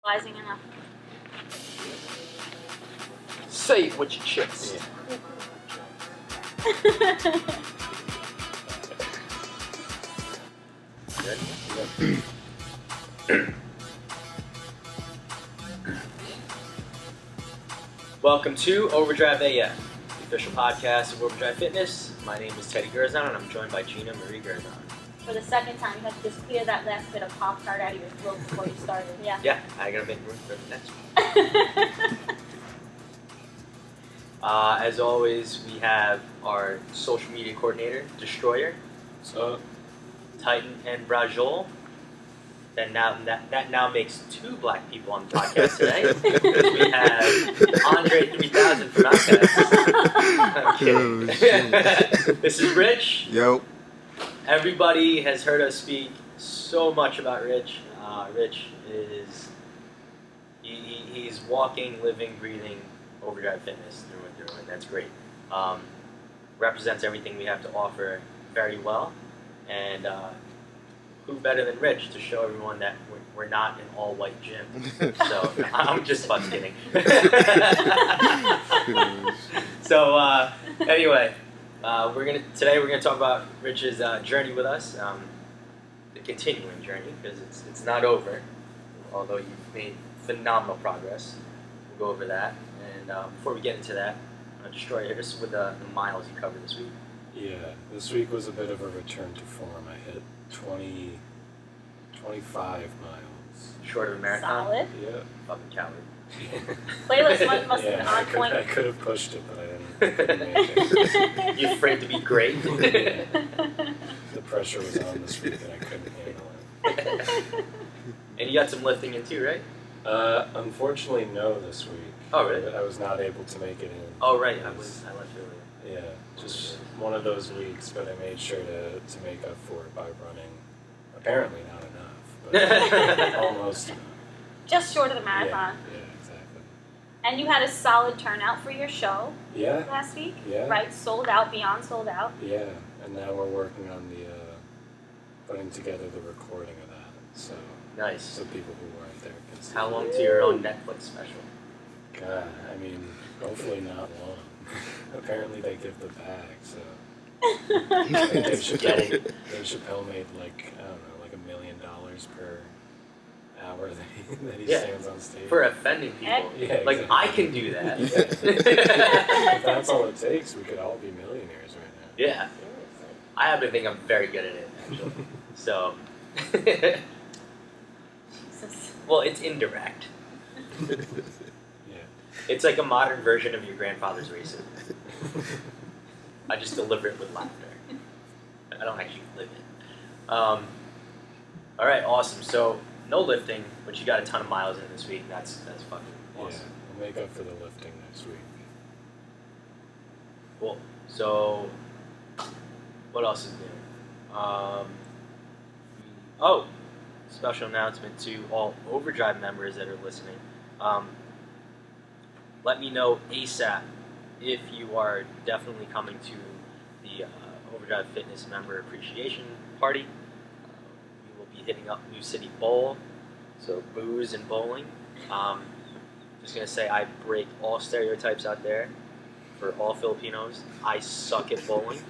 Rising enough. Say it with your chest. Good? Welcome to Overdrive AF, the official podcast of Overdrive Fitness. My name is Teddy Gerzon, and I'm joined by Gina Marie Gerzon. For the second time, you have to just clear that last bit of Pop-Tart out of your throat before you started. Yeah. Yeah, I gotta make room for the next one. As always, we have our social media coordinator, Destroyer. What's up? Titan and Brajol. That now makes two black people on the podcast today. Because we have Andre 3000 from Outcast. I'm kidding. Oh, This is Rich. Yo. Everybody has heard us speak so much about Rich. Rich is he's walking, living, breathing Overdrive Fitness through and through, and that's great. Represents everything we have to offer very well, and who better than Rich to show everyone that we're not an all-white gym? So I'm just fun kidding. So anyway. Today we're gonna talk about Rich's journey with us, the continuing journey, because it's not over. Although you've made phenomenal progress, we'll go over that. And before we get into that, Destroy, hit us with the miles you covered this week. Yeah, this week was a bit of a return to form. I hit 25 miles. Short of a marathon. Solid. Yeah. Fucking coward. Playlist must have Yeah, been on point. I could have pushed it, but I couldn't make it. You afraid to be great? Yeah. The pressure was on this week, and I couldn't handle it. And you got some lifting in too, right? Unfortunately, no, this week. Oh, really? I was not able to make it in. Oh, right. I left earlier. Yeah, just one of those weeks, but I made sure to make up for it by running. Apparently not enough, but almost enough. Just short of the marathon. Yeah, exactly. And you had a solid turnout for your show Yeah, last week, yeah. right? Sold out, beyond sold out. Yeah, and now we're working on the putting together the recording of that, so Nice. people who weren't there can see. How long to your own Netflix special? God, I mean, hopefully not long. Apparently they give the bag, so. Dave Chappelle made like, I don't know, like $1 million per hour that he stands on stage. For offending people. Yeah, Like, exactly. I can do that. If that's all it takes, we could all be millionaires right now. Yeah. I happen to think I'm very good at it, actually. So. Well, it's indirect. Yeah. It's like a modern version of your grandfather's racism. I just deliver it with laughter. I don't actually live it. All right, awesome. So, no lifting, but you got a ton of miles in this week. That's fucking awesome. Yeah, we'll make up for the lifting next week. Cool. So, what else is new? Special announcement to all Overdrive members that are listening. Let me know ASAP if you are definitely coming to the Overdrive Fitness Member Appreciation Party. We will be hitting up New City Bowl, so booze and bowling. Just going to say I break all stereotypes out there for all Filipinos. I suck at bowling.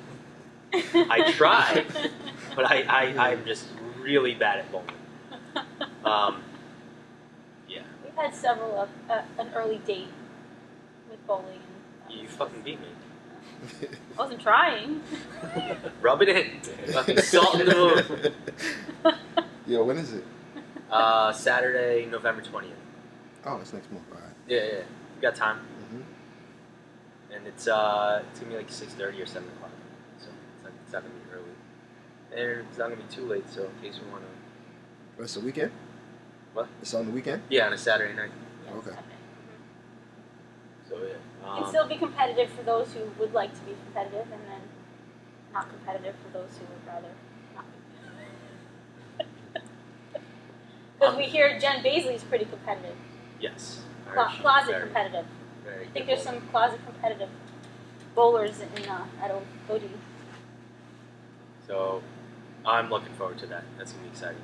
I try, but I'm just really bad at bowling. Yeah. We've had several of an early date with bowling. You fucking beat me. I wasn't trying. Rub it in. Fucking salt in the wound. Yo, when is it? Saturday, November 20th. Oh, it's next month. All right. Yeah. You got time. Mm-hmm. And it's gonna be like 6:30 or 7 o'clock. So it's not gonna be early. And it's not gonna be too late. So in case we wanna. It's the weekend? What? It's on the weekend? Yeah, on a Saturday night. Okay. So yeah. It can still be competitive for those who would like to be competitive, and then not competitive for those who would rather not be. Because we hear Jen Baisley's pretty competitive. Yes. Closet competitive. Very I think good there's some closet competitive bowlers at Hoodies. So I'm looking forward to that. That's gonna be exciting.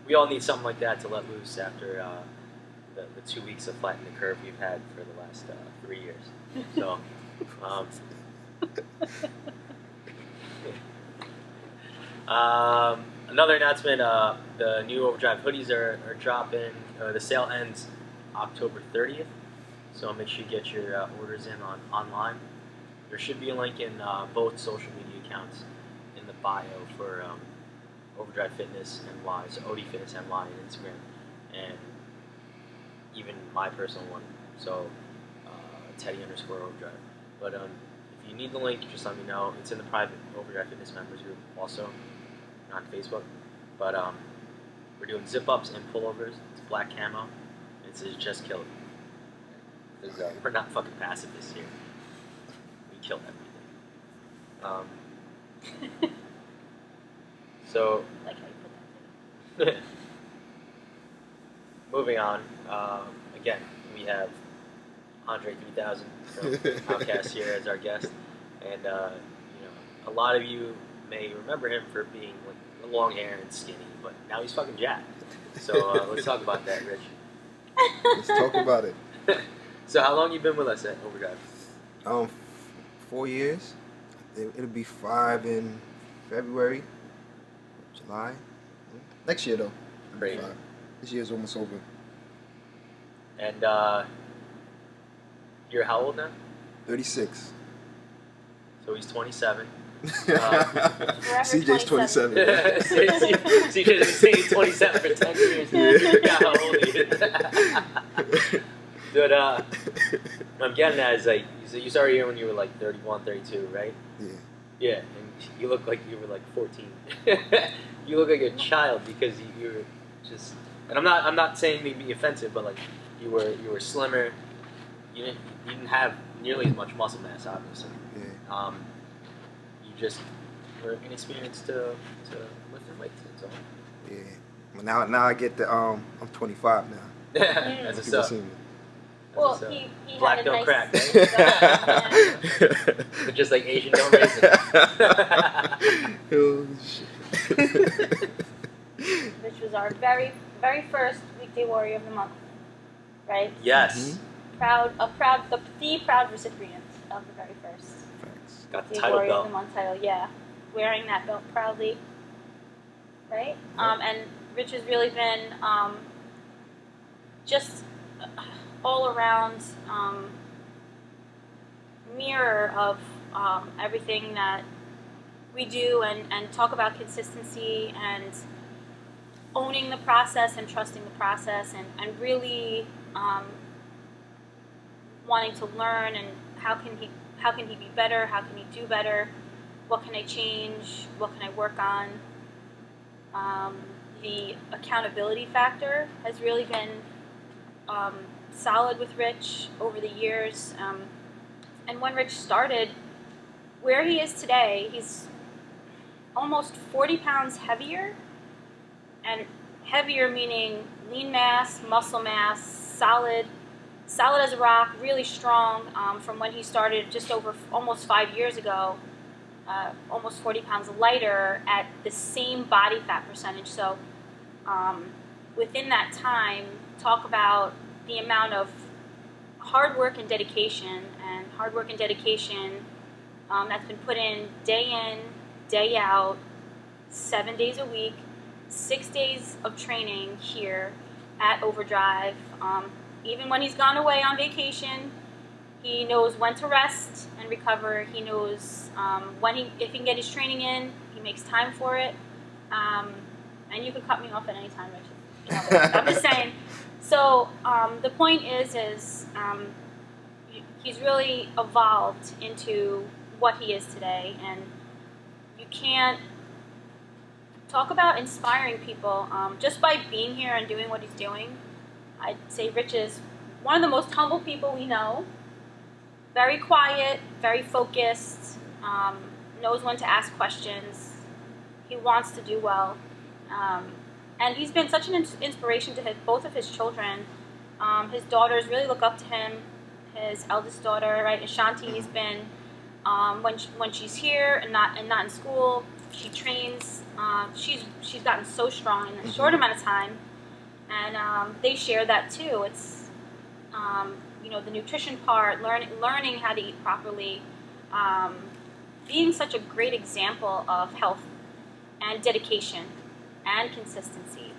We all need something like that to let loose after the 2 weeks of flatten the curve we've had for the last 3 years. So, another announcement: the new Overdrive hoodies are dropping. The sale ends October 30th, so make sure you get your orders in online. There should be a link in both social media accounts in the bio for Overdrive Fitness NY, so OD Fitness NY on Instagram, and even my personal one, so Teddy_Overdrive. But if you need the link, just let me know. It's in the private Overdrive Fitness members group also on Facebook. But we're doing zip-ups and pullovers. It's black camo. It says just kill it. We're not fucking passive this year. We killed everything. So, Like how you put that. moving on. Again, we have Andre 3000 from Outcast here as our guest, and a lot of you may remember him for being like long hair and skinny, but now he's fucking jacked. So let's talk about that, Rich. Let's talk about it. So how long you been with us at Overdrive? 4 years. It'll be 5 in February, July. Next year though. Great. 5. This year's almost over. And you're how old now? 36. So he's 27. CJ's 27. CJ's been saying 27 for 10 years. Yeah, how old he is. But I'm getting at is like, so you started here when you were like 31, 32, right? Yeah. Yeah, and you look like you were like 14. You look like a child because you were just, and I'm not saying to be offensive, but like you were slimmer. You didn't have nearly as much muscle mass, obviously. Yeah. You just were inexperienced to lifting weights. That's all. Yeah. Well, now I get the I'm 25 now. That's a People suck. see me. Well, That's a suck. he Black had a don't nice crack, right? Yeah. But just like Asian don't raise it. Oh shit. Which was our very, very first Weekday Warrior of the Month, right? Yes. Mhm. The proud recipient of the very first Facts. Got the Weekday title Warrior of belt. the Month title, yeah. Wearing that belt proudly, right? And Rich has really been just all around mirror of everything that we do and talk about consistency and owning the process and trusting the process and really wanting to learn and how can he be better, how can he do better, what can I change, what can I work on. The accountability factor has really been solid with Rich over the years. And when Rich started, where he is today, he's almost 40 pounds heavier. And heavier meaning lean mass, muscle mass, solid as a rock, really strong from when he started just over almost 5 years ago. Almost 40 pounds lighter at the same body fat percentage. So within that time, talk about the amount of hard work and dedication that's been put in, day out, 7 days a week, 6 days of training here at Overdrive. Even when he's gone away on vacation, he knows when to rest and recover. He knows if he can get his training in, he makes time for it. And you can cut me off at any time, Richard. I'm just saying. So the point is he's really evolved into what he is today, and you can't talk about inspiring people just by being here and doing what he's doing. I'd say Rich is one of the most humble people we know. Very quiet, very focused, knows when to ask questions. He wants to do well. And he's been such an inspiration to both of his children. His daughters really look up to him. His eldest daughter, right, Ashanti's been, when she's here and not in school, she trains. She's gotten so strong in a short amount of time. And they share that too. the nutrition part, learning how to eat properly, being such a great example of health and dedication and consistency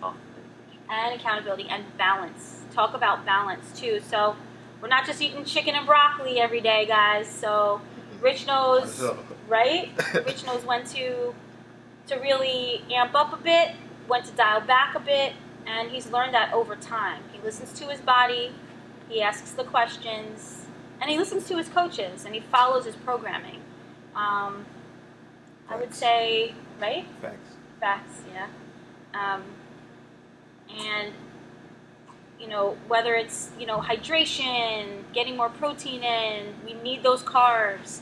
and accountability and balance. Talk about balance too. So we're not just eating chicken and broccoli every day, guys. So Rich knows, right? Rich knows when to really amp up a bit, when to dial back a bit, and he's learned that over time. He listens to his body, he asks the questions, and he listens to his coaches, and he follows his programming. I would say, right? Facts, yeah. And, whether it's, hydration, getting more protein in, we need those carbs,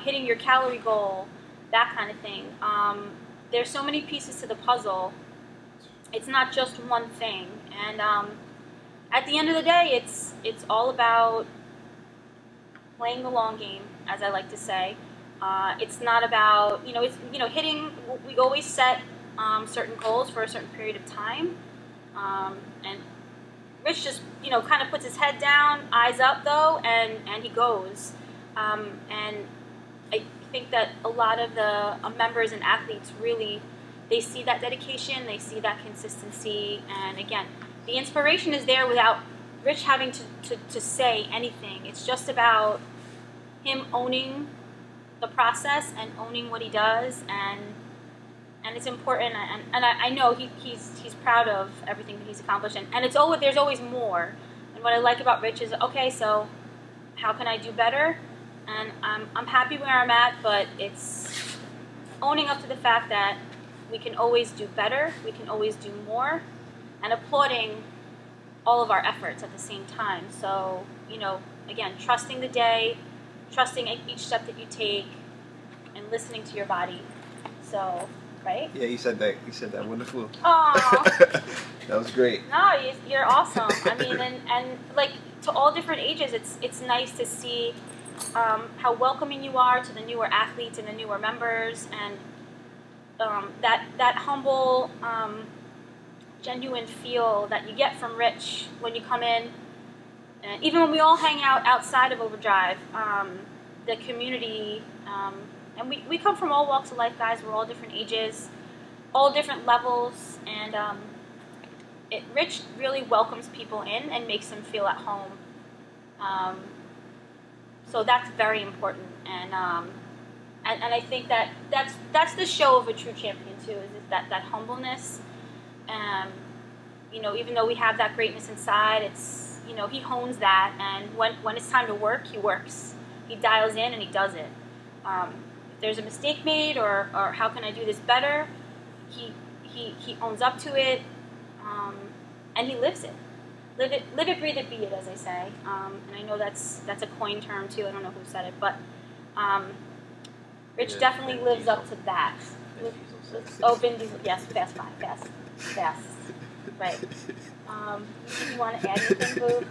hitting your calorie goal, that kind of thing. There's so many pieces to the puzzle. It's not just one thing. And at the end of the day, it's all about playing the long game, as I like to say. It's not about, hitting, we always set certain goals for a certain period of time. And Rich just, kind of puts his head down, eyes up though, and he goes. And I think that a lot of the members and athletes really, they see that dedication, they see that consistency, and again, the inspiration is there without Rich having to say anything. It's just about him owning the process and owning what he does, and it's important, and I know he's proud of everything that he's accomplished, and there's always more. And what I like about Rich is, okay, so how can I do better? And I'm happy where I'm at, but it's owning up to the fact that we can always do better, we can always do more, and applauding all of our efforts at the same time. So, again, trusting the day, trusting each step that you take, and listening to your body. So, right? Yeah, you said that wonderful. Aww. That was great. No, you're awesome. I mean, and like, to all different ages, it's nice to see how welcoming you are to the newer athletes and the newer members, and that humble, genuine feel that you get from Rich when you come in. And even when we all hang out outside of Overdrive, the community, and we come from all walks of life, guys. We're all different ages, all different levels, and Rich really welcomes people in and makes them feel at home. So that's very important, and I think that's the show of a true champion too. Is that humbleness, even though we have that greatness inside, it's he hones that, and when it's time to work, he works. He dials in and he does it. If there's a mistake made, or how can I do this better, he owns up to it, and he lives it. Live it, breathe it, be it, as I say. And I know that's a coin term too. I don't know who said it, but Rich definitely lives up to that. Vin Diesel. Yes, fast. Right. Did you want to add anything, Boo?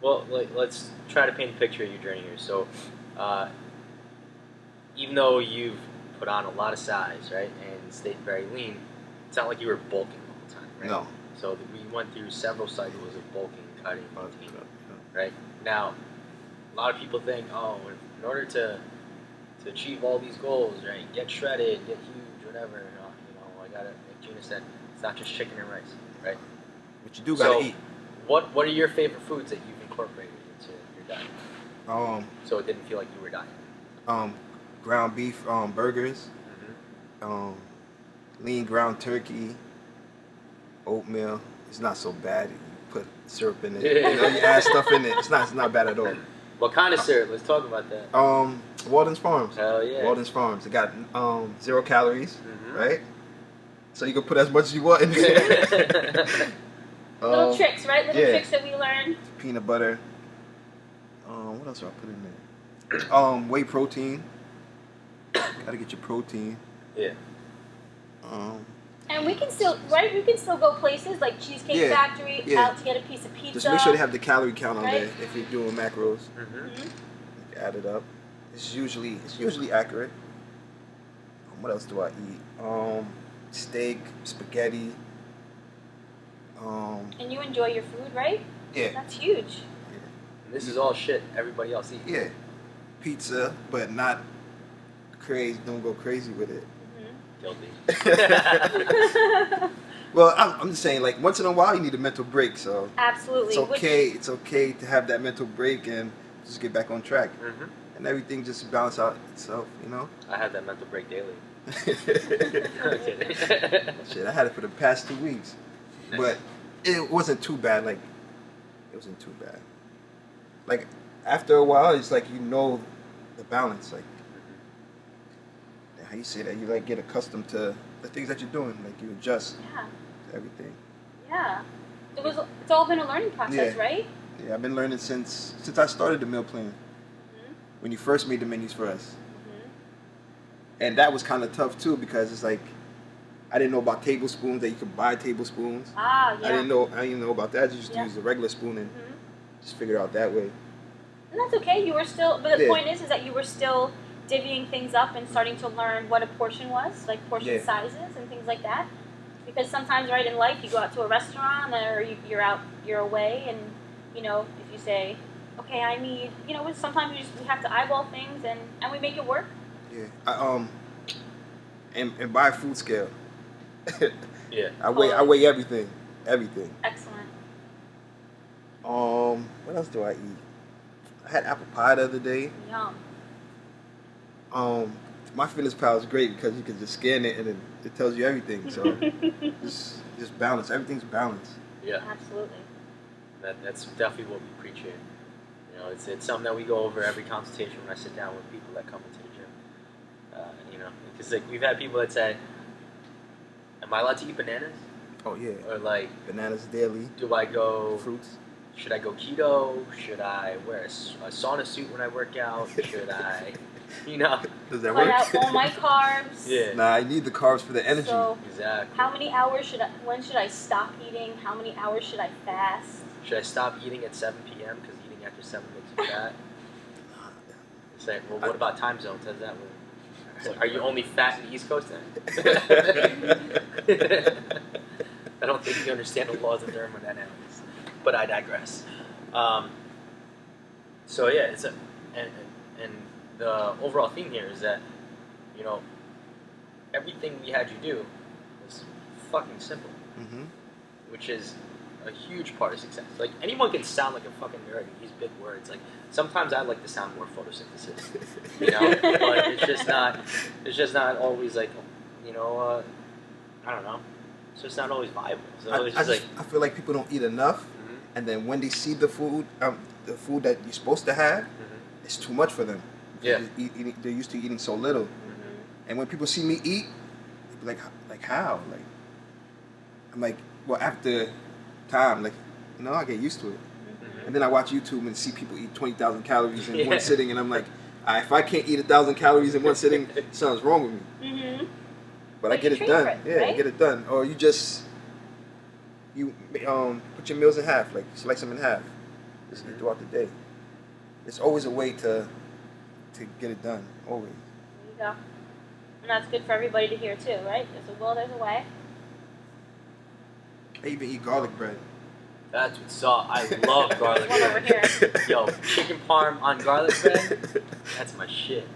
Well, let's try to paint a picture of your journey here. So, even though you've put on a lot of size, right, and stayed very lean, it's not like you were bulking all the time, right? No. So we went through several cycles of bulking, cutting, maintaining, right? Now, a lot of people think, in order to achieve all these goals, right, get shredded, get huge, whatever, I gotta, like Gina said, it's not just chicken and rice, right? But you do gotta eat. What are your favorite foods that you've incorporated into your diet? So it didn't feel like you were dieting. Ground beef, burgers, lean ground turkey, oatmeal. It's not so bad. You put syrup in it. You add stuff in it. It's not bad at all. What kind of syrup? Let's talk about that. Walden's Farms. Hell yeah. Walden's Farms. It got 0 calories, right? So you can put as much as you want in there. Little tricks, right? Little tricks that we learned. Peanut butter. What else do I put in there? Whey protein. Gotta get your protein. Yeah. And we can still, right? We can still go places like Cheesecake Factory, out to get a piece of pizza. Just make sure they have the calorie count on there if you're doing macros. Mm-hmm. Add it up. It's usually accurate. What else do I eat? Steak, spaghetti. And you enjoy your food, right? Yeah. That's huge. And this is all shit everybody else eats. Yeah. Pizza, but not crazy. Don't go crazy with it. Guilty. Well, I'm just saying, like, once in a while you need a mental break, so Absolutely. it's okay to have that mental break and just get back on track. Mm-hmm. And everything just balance out itself, you know? I have that mental break daily. Shit, I had it for the past 2 weeks. Nice. But it wasn't too bad, like, it wasn't too bad. Like, after a while, it's like, you know the balance, like, how you say that, you, like, get accustomed to the things that you're doing, like, you adjust to everything. Yeah. It's all been a learning process, right? Yeah, I've been learning since I started the meal plan. Mm-hmm. When you first made the menus for us. Mm-hmm. And that was kind of tough too because it's like I didn't know about tablespoons, that you could buy tablespoons. Ah, yeah. I didn't know about that. I just used a regular spoon and just figure it out that way. And that's okay. You were still, but the point is that you were still divvying things up and starting to learn what a portion was, like portion sizes and things like that. Because sometimes, right, in life, you go out to a restaurant or you're away, and you know, if you say, okay, I need, you know, sometimes we have to eyeball things and we make it work. Yeah. And buy a food scale. Yeah. I weigh everything. Excellent. What else do I eat? I had apple pie the other day. Yum. My Fitness Pal is great because you can just scan it and it tells you everything. So just balance. Everything's balanced. Yeah. Absolutely. That's definitely what we preach here. You know, it's something that we go over every consultation when I sit down with people that come into the gym. You know, because like we've had people that say, "Am I allowed to eat bananas?" Oh yeah. Or like bananas daily. Do I go fruits? Should I go keto? Should I wear a sauna suit when I work out? Should I, you know? Does that cut work? out all my carbs. Yeah. Nah, I need the carbs for the energy. So, exactly. How many hours when should I stop eating? How many hours should I fast? Should I stop eating at 7 p.m. because eating after 7 makes you fat? It's like, well, what about time zones? How does that work? Are you only fat in the East Coast then? I don't think you understand the laws of thermodynamics. But I digress. So yeah, and the overall theme here is that, you know, everything we had you do was fucking simple, which is a huge part of success. Like anyone can sound like a fucking nerd and use big words. Like sometimes I like to sound more photosynthesis, you know, but it's just not always like, you know, I don't know. It's just not always viable. So I feel like people don't eat enough. And then when they see the food that you're supposed to have, it's too much for them. Yeah. They're used to eating so little. And when people see me eat, they be like how? Like, I'm like, well, after time, like, you know, I get used to it. And then I watch YouTube and see people eat 20,000 calories in one sitting, and I'm like, if I can't eat 1,000 calories in one sitting, something's wrong with me. But I get it done. I get it done. Or you put your meals in half, like slice them in half. Just eat throughout the day. It's always a way to get it done. Always. There you go. And that's good for everybody to hear too, right? There's a way. I even eat garlic bread. That's what's up. I love garlic There's one over here. bread. Yo, chicken parm on garlic bread, that's my shit.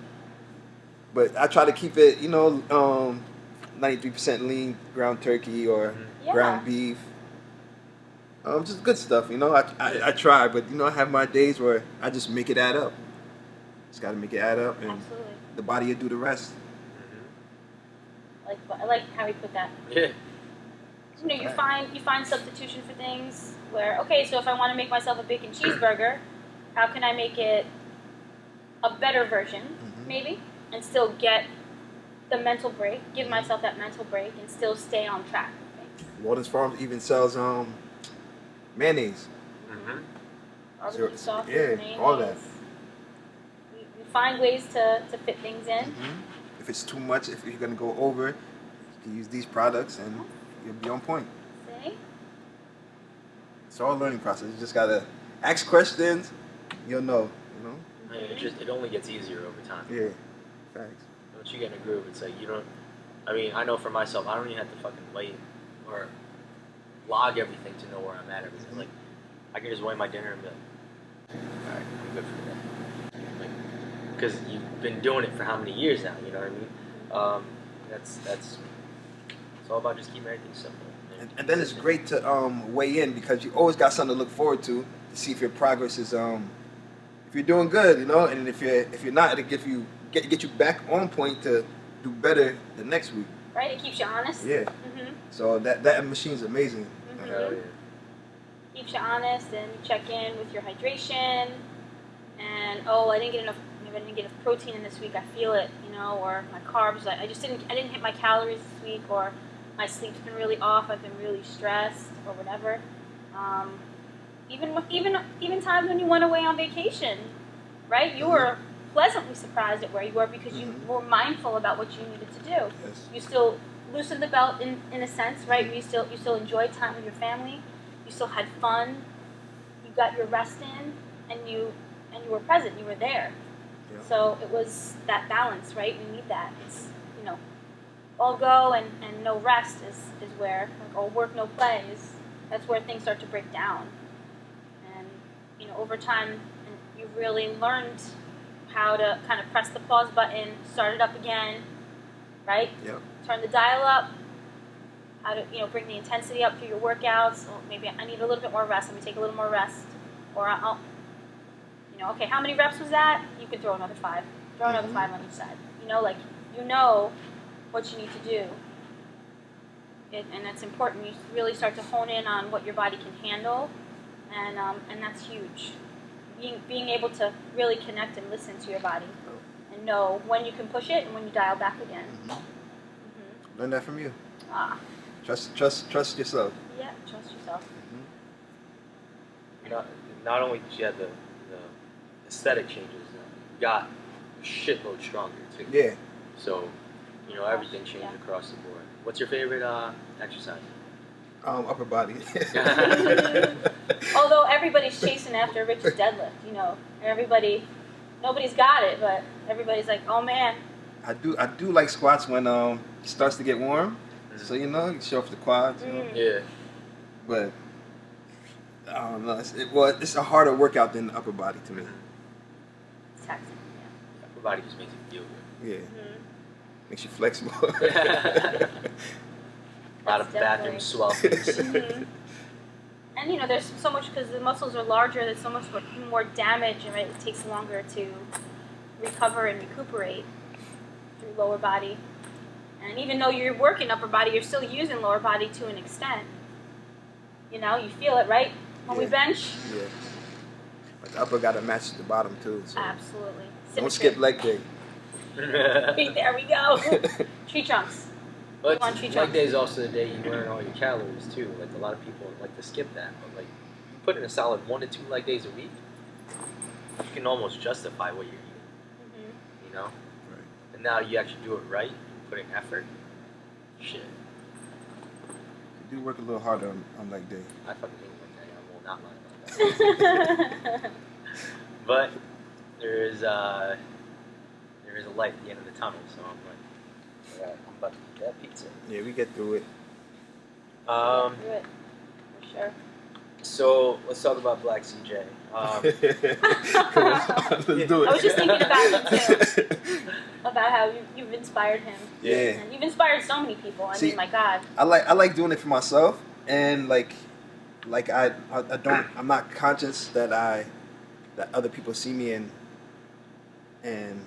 But I try to keep it, 93% lean ground turkey or ground beef. Just good stuff, I try, but I have my days where I just make it add up. Just got to make it add up, and the body will do the rest. I like how he put that. Yeah. You find substitution for things where, okay, so if I want to make myself a bacon cheeseburger, how can I make it a better version, maybe, and still get the mental break, give myself that mental break, and still stay on track. Walden's Farms even sells mayonnaise. Barbecue sauce, mayonnaise. All that. You find ways to fit things in. If it's too much, if you're gonna go over, you can use these products and you'll be on point. See? It's all a learning process. You just gotta ask questions. You'll know. It only gets easier over time. Yeah. Facts. Once you get in a groove, it's like you don't. I mean, I know for myself, I don't even have to fucking wait or log everything to know where I'm at every day. Like, I can just weigh my dinner and be like, all right, I'm good for the day. Like, because you've been doing it for how many years now? You know what I mean? That's it's all about just keeping everything simple. And then it's great to weigh in because you always got something to look forward to see if your progress is if you're doing good, you know, and if you're not, it'll get you back on point to do better the next week. Right, it keeps you honest. Yeah. So that machine's amazing. Hell yeah. Keeps you honest, and you check in with your hydration. And I didn't get enough protein in this week. I feel it, you know, or my carbs. I didn't hit my calories this week, or my sleep's been really off. I've been really stressed, or whatever. Even times when you went away on vacation, right? You were pleasantly surprised at where you were because you were mindful about what you needed to do. Yes. You still loosened the belt in a sense, right? You still enjoyed time with your family. You still had fun. You got your rest in, and you were present. You were there. Yeah. So it was that balance, right? We need that. It's, you know, all go and no rest is where, like, all work, no play that's where things start to break down. And, you know, over time, you really learned how to kind of press the pause button, start it up again, right? Yep. Turn the dial up. How to, you know, bring the intensity up through your workouts. Or maybe I need a little bit more rest. Let me take a little more rest. Or I'll, you know, okay, how many reps was that? You could throw another 5. Throw another 5 on each side. You know, like, you know what you need to do. And that's important. You really start to hone in on what your body can handle. And that's huge. Being able to really connect and listen to your body. And know when you can push it and when you dial back again. Learn that from you. Trust yourself. Yeah, trust yourself. Not only did you have the aesthetic changes, you got a shitload stronger too. Yeah. So, you know, everything changed across the board. What's your favorite exercise? Upper body. Although everybody's chasing after Rich's deadlift, you know, nobody's got it, but everybody's like, oh man. I do like squats when it starts to get warm. So, you know, you show off the quads. You know? Yeah. But I don't know. It's a harder workout than the upper body to me. It's taxing, yeah. Upper body just makes you feel good. Yeah. Makes you flexible. A lot of bathroom swellings. And, you know, there's so much, because the muscles are larger, there's so much more damage, and it takes longer to recover and recuperate through lower body. And even though you're working upper body, you're still using lower body to an extent. You know, you feel it, right? When we bench. Yeah. But the upper got to match the bottom, too. So absolutely. don't skip leg day. There we go. Tree trunks. But leg day is also the day you burn all your calories, too. Like, a lot of people like to skip that. But, like, you put in a solid 1 to 2 leg days a week, you can almost justify what you're eating. You know? Right. And now you actually do it right. Put in effort. Shit. You do work a little harder on leg day. I fucking hate leg day. I will not lie about that. But there is a light at the end of the tunnel, so I'm like, alright, I'm about to eat that pizza. Yeah, we get through it. For sure. So let's talk about Black CJ. Come on, let's do it. I was just thinking about him too. About how you've inspired him. Yeah. And you've inspired so many people. I mean, my God. I like doing it for myself, and I'm not conscious that other people see me and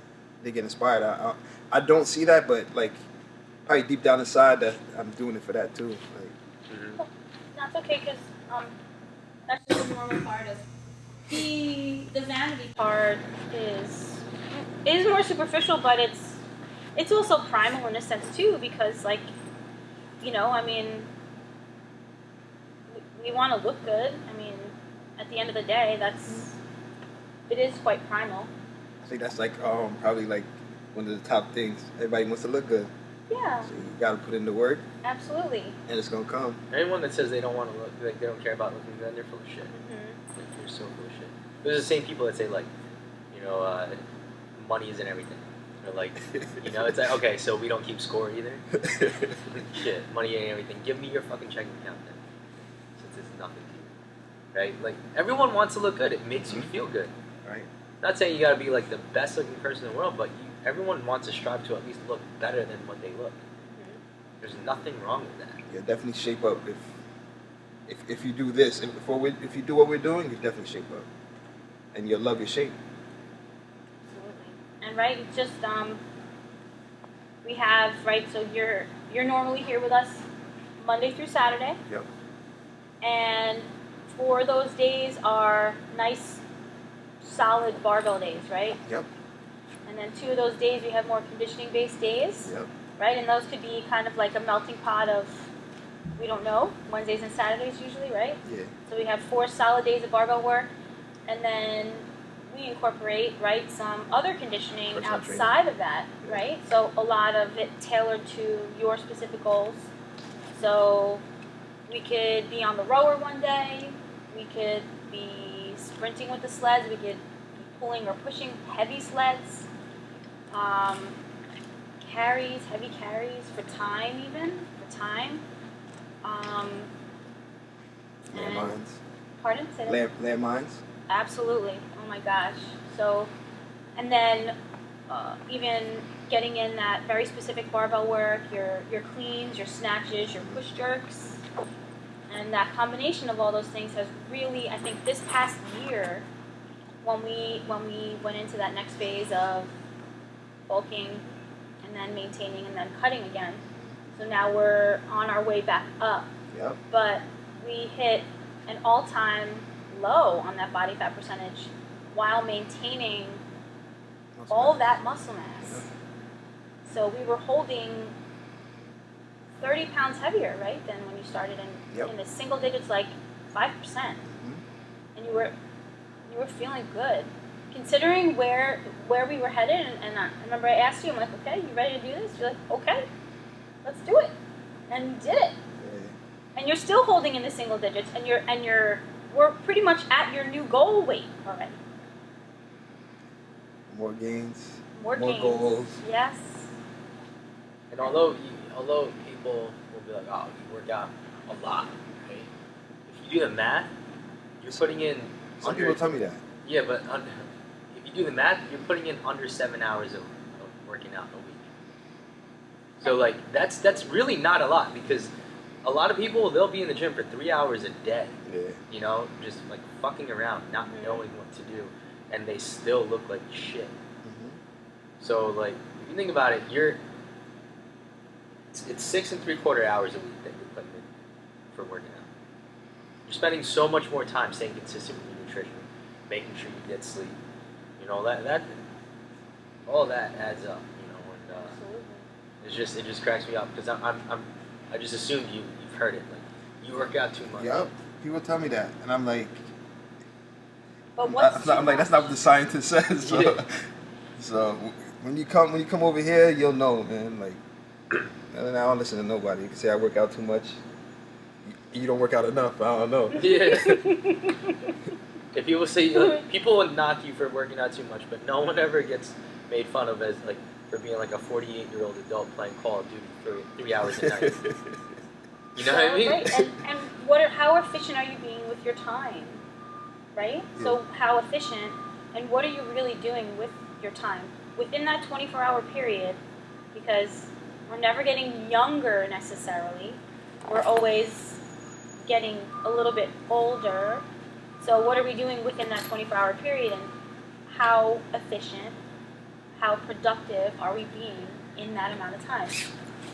they get inspired. I don't see that, but like probably deep down inside that I'm doing it for that too. Like, That's okay, because that's just a normal part of the vanity part is more superficial, but it's also primal in a sense too, because, like, you know, I mean, we want to look good. I mean, at the end of the day, it is quite primal. I think that's like probably like one of the top things. Everybody wants to look good. Yeah. So you gotta put in the work. Absolutely. And it's gonna come. Anyone that says they don't want to look, like they don't care about looking good, they're full of shit. Like, they're so full of shit. Those are the same people that say, like, you know, money isn't everything. Or like, you know, it's like, okay, so we don't keep score either. Shit, money ain't everything. Give me your fucking checking account then. right? Like everyone wants to look good. It makes you feel good. Right. Not saying you gotta be like the best looking person in the world, but everyone wants to strive to at least look better than what they look. There's nothing wrong with that. Yeah, definitely shape up if you do this. If you do what we're doing, you definitely shape up, and you'll love your shape. Absolutely. And right, just we have so you're normally here with us Monday through Saturday. Yep. And 4 of those days are nice, solid barbell days, right? Yep. And then 2 of those days we have more conditioning-based days. Yep. Right? And those could be kind of like a melting pot of, we don't know, Wednesdays and Saturdays usually, right? Yeah. So we have 4 solid days of barbell work, and then we incorporate, right, some other conditioning Personal outside training. of that, right? So a lot of it tailored to your specific goals. So we could be on the rower one day, we could be sprinting with the sleds, we could be pulling or pushing heavy sleds, heavy carries for time even, Landmines. Pardon? Say that? Landmines. Absolutely. Oh my gosh. So, and then even getting in that very specific barbell work, your cleans, your snatches, your push jerks, and that combination of all those things has really, I think, this past year, when we went into that next phase of bulking and then maintaining and then cutting again. So now we're on our way back up. Yep. But we hit an all-time low on that body fat percentage while maintaining all that muscle mass. Yep. So we were holding 30 pounds heavier, right, than when you started in the single digits, like 5%. And you were feeling good. Considering where we were headed, and I remember I asked you, I'm like, okay, you ready to do this? You're like, okay, let's do it. And you did it. Yeah. And you're still holding in the single digits, and we're pretty much at your new goal weight already. More gains. More More gains. goals. Yes. And although people will be like, oh, you work out a lot, right? If you do the math, you're putting in Some people tell me that. Yeah, but if you do the math, you're putting in under 7 hours of working out a week. So like that's really not a lot, because a lot of people, they'll be in the gym for 3 hours a day. Yeah. You know, just like fucking around, not knowing what to do, and they still look like shit. So like, if you think about it, it's 6 3/4 hours a week that you're putting in for working out. You're spending so much more time staying consistent with your nutrition, making sure you get sleep. You know, that all that adds up. You know, and Absolutely. it just cracks me up, because I just assumed you've heard it. Like, you work out too much. Yep. People tell me that, and I'm like, But what's I'm like, that's not what the scientist says. So, Yeah. so when you come over here, you'll know, man. Like, and I don't listen to nobody. You can say I work out too much. You don't work out enough. I don't know. Yeah. If people say, people would knock you for working out too much, but no one ever gets made fun of as like for being like a 48-year-old adult playing Call of Duty for 3 hours a night. You know what I mean? Right. And how efficient are you being with your time? Right? Yeah. So how efficient, and what are you really doing with your time within that 24-hour period? Because we're never getting younger necessarily. We're always getting a little bit older. So what are we doing within that 24-hour period, and how efficient, how productive are we being in that amount of time?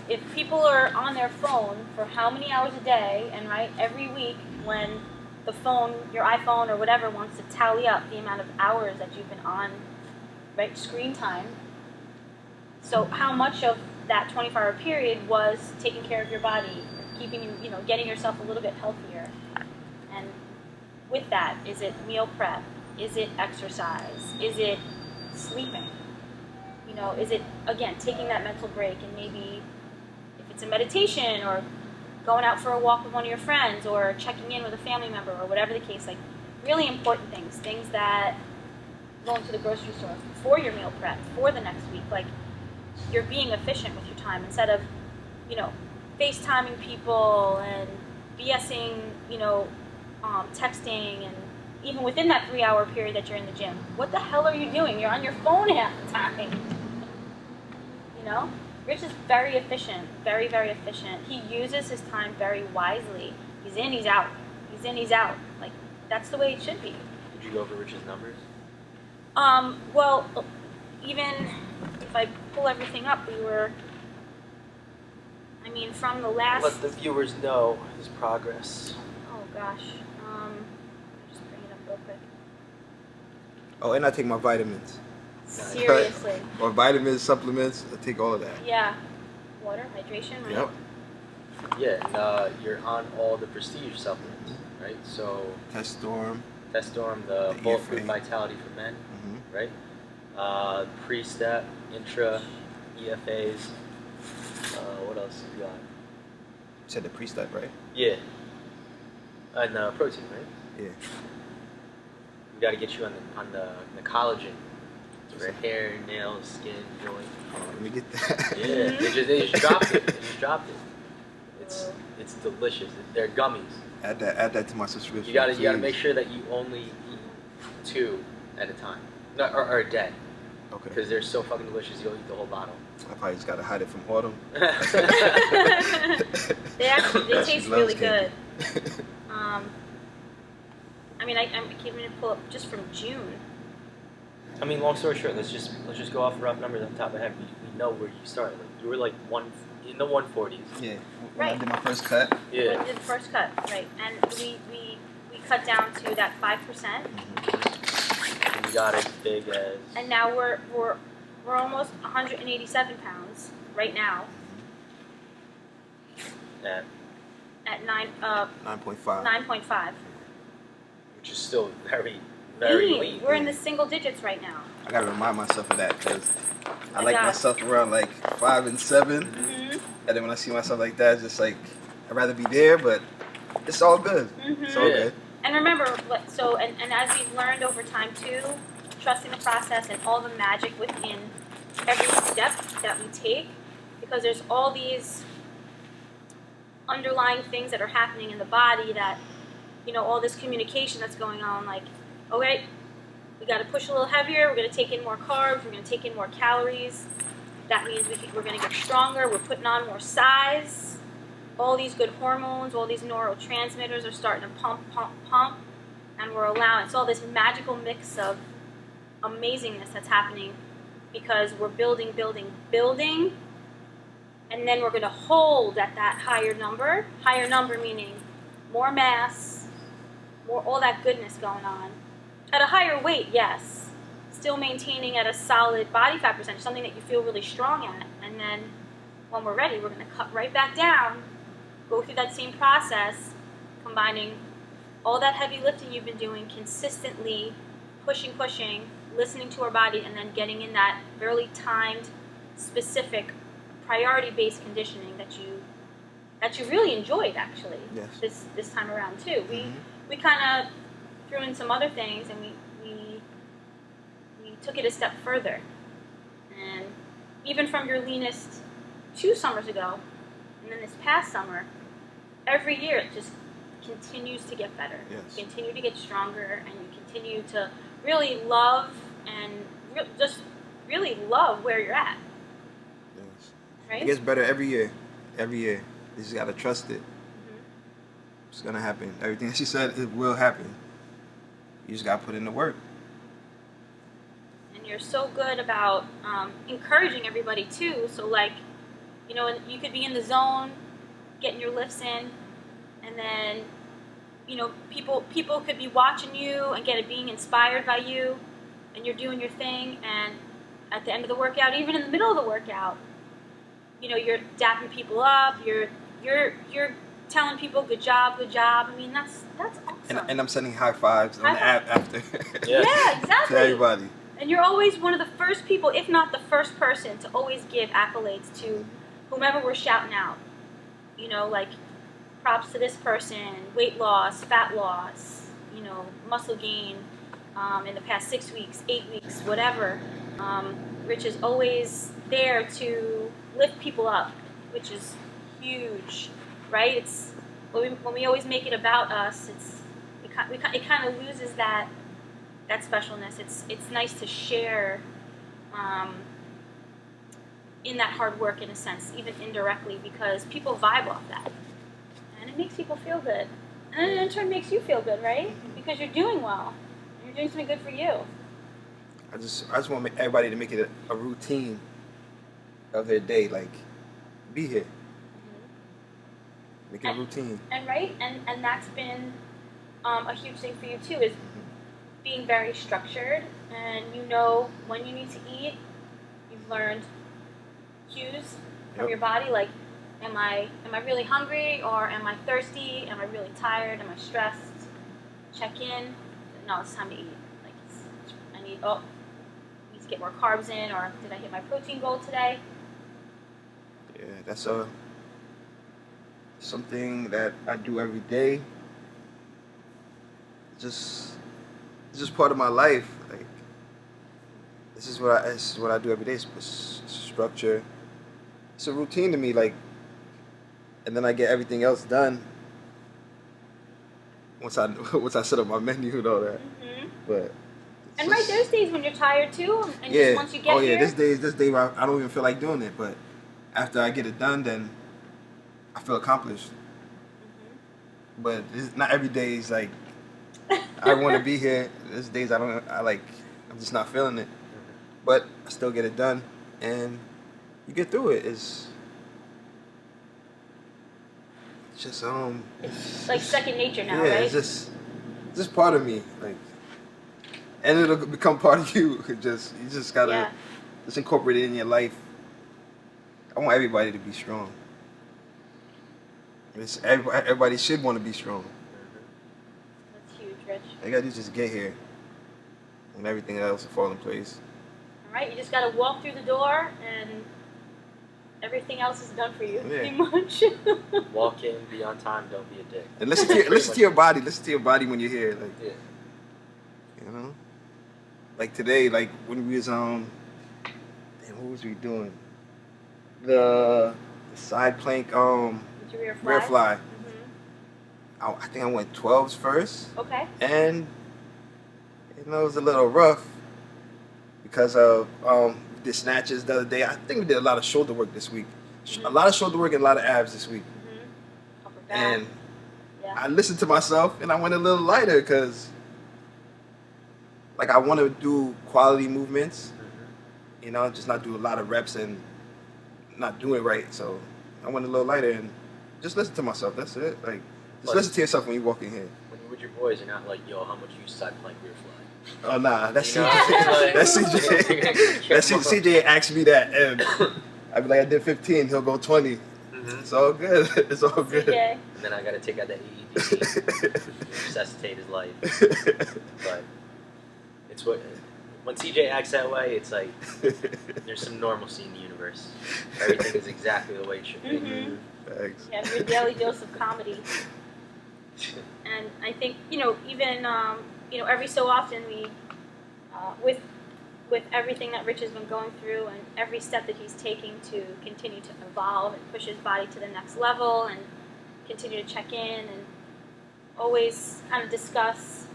If people are on their phone for how many hours a day, and right, every week when the phone, your iPhone or whatever, wants to tally up the amount of hours that you've been on, right, screen time. So how much of that 24-hour period was taking care of your body, keeping you, getting yourself a little bit healthier? And with that, is it meal prep? Is it exercise? Is it sleeping? Is it, again, taking that mental break, and maybe if it's a meditation or going out for a walk with one of your friends or checking in with a family member or whatever the case, like really important things that going to the grocery store for your meal prep for the next week, like you're being efficient with your time instead of, FaceTiming people and BSing, texting, and even within that 3-hour period that you're in the gym, what the hell are you doing? You're on your phone half the time. You know? Rich is very efficient, very, very efficient. He uses his time very wisely. He's in, he's out. He's in, he's out. Like, that's the way it should be. Did you go over Rich's numbers? Well, even if I pull everything up, we were, I mean, from the last... Let the viewers know his progress. Oh, gosh. I'll just bring it up real quick. Oh, and I take my vitamins. Seriously. Or vitamins, supplements, I take all of that. Yeah. Water, hydration, right? Yep. Yeah, and you're on all the prestige supplements, right? So Test Storm. the Bulletproof EFA. Vitality for Men, Mm-hmm. right? Pre-Step, Intra, EFAs. What else you got? You said the pre-step, right? Yeah. And protein, right? Yeah. We got to get you on the collagen for hair, nails, skin, joint. Oh, let me get that. Yeah, they just dropped it. They just dropped it. It's delicious. They're gummies. Add that to my subscription. You gotta please. make sure that you only eat 2 at a time, or a day, Okay. because they're so fucking delicious. You'll eat the whole bottle. I probably just gotta hide it from Autumn. They taste She really loves good. candy. I mean, I'm gonna pull up just from June. I mean, long story short, let's just go off rough numbers on top of the head. We know where you started. Like, you were like in the 140s. Yeah. When Right. I did my first cut. When Yeah. we did the first cut, right? And we cut down to that 5%, And you got as big as. and now we're almost 187 pounds right now That, at 9.5. 9.5. which is still very, very lean. We're in the single digits right now. I gotta remind myself of that because I I like got it. myself around like 5 and 7, Mm-hmm. and then when I see myself like that, it's just like I'd rather be there, but it's all good. It's all Yeah. good. And remember, and as we've learned over time too, trusting the process and all the magic within every step that we take, because there's all these underlying things that are happening in the body that, all this communication that's going on, like, okay, we got to push a little heavier, we're going to take in more carbs, we're going to take in more calories. That means we're going to get stronger, we're putting on more size. All these good hormones, all these neurotransmitters are starting to pump, and we're allowing, it's all this magical mix of amazingness that's happening because we're building, and then we're going to hold at that higher number meaning more mass, more all that goodness going on. At a higher weight, yes, still maintaining at a solid body fat percentage, something that you feel really strong at, and then when we're ready, we're going to cut right back down, go through that same process, combining all that heavy lifting you've been doing consistently, pushing, listening to our body, and then getting in that fairly timed, specific, priority-based conditioning that you really enjoyed, actually. Yes. This time around too. Mhm. We kind of threw in some other things, and we took it a step further. And even from your leanest 2 summers ago, and then this past summer, every year it just continues to get better. Yes. You continue to get stronger, and you continue to really love and just really love where you're at. Yes. Right? It gets better every year. Every year. You just gotta trust it. Mhm. It's gonna happen. Everything that she said, it will happen. You just gotta put in the work. And you're so good about encouraging everybody too. So like, you could be in the zone, getting your lifts in, and then, people could be watching you and being inspired by you, and you're doing your thing, and at the end of the workout, even in the middle of the workout, you're dapping people up, you're telling people good job. I mean, that's awesome. And I'm sending high fives on the app after. Yeah, exactly. To everybody. And you're always one of the first people, if not the first person, to always give accolades to whomever we're shouting out. Like, props to this person, weight loss, fat loss, muscle gain in the past 6 weeks, 8 weeks, whatever. Rich is always there to lift people up, which is huge, right? It's when we always make it about us. it kind of loses that specialness. It's nice to share in that hard work in a sense, even indirectly, because people vibe off that, and it makes people feel good, and it in turn makes you feel good, right? Because you're doing well, and you're doing something good for you. I just want everybody to make it a routine of their day, like be here. Make it a routine. And right, and that's been a huge thing for you too, is being very structured, and you know when you need to eat. You've learned cues from your body, like am I really hungry, or am I thirsty? Am I really tired? Am I stressed? Check in. No, it's time to eat. Like I need to get more carbs in, or did I hit my protein goal today? Yeah, that's something that I do every day. It's just part of my life. Like this is what I do every day. It's structure. It's a routine to me. Like, and then I get everything else done once I set up my menu and all that. Mm-hmm. But and right, there's days when you're tired too, and just once you get here. This day where I don't even feel like doing it, but after I get it done, then I feel accomplished. Mm-hmm. But not every day is like I want to be here. There's days I'm just not feeling it, but I still get it done, and you get through it. It's just it's like second nature now, yeah, right? it's just part of me, like, and it'll become part of you. You just gotta just incorporate it in your life. I want everybody to be strong. Everybody should want to be strong. That's huge, Rich. They gotta just get here, and everything else will fall in place. All right, you just gotta walk through the door, and everything else is done for you, pretty much. Walk in, be on time, don't be a dick. And listen to your body. Listen to your body when you're here, like you know, like today, like when we was what was we doing? The side plank rear fly. Mm-hmm. I think I went 12s first. Okay. And it was a little rough because of the snatches the other day. I think we did a lot of shoulder work this week. Mm-hmm. A lot of shoulder work and a lot of abs this week. Mm-hmm. Upper back. And I listened to myself and I went a little lighter because like I want to do quality movements, just not do a lot of reps and not do it right. So I went a little lighter and just listen to myself. That's it. Like just listen to yourself when you walk in here. When you're with your boys, you're not like, yo, how much you side plank rear fly? Oh nah, that's CJ. That's CJ. That's CJ asked me that, and I'd be like, I did 15. He'll go 20. Mm-hmm. It's all good. It's all good. CJ. And then I gotta take out the AED, resuscitate his life. But it's when CJ acts that way, it's like there's some normalcy in the universe. Everything is exactly the way it should be. Mm-hmm. Thanks. You have your daily dose of comedy. And I think, even, every so often we, with everything that Rich has been going through and every step that he's taking to continue to evolve and push his body to the next level and continue to check in and always kind of discuss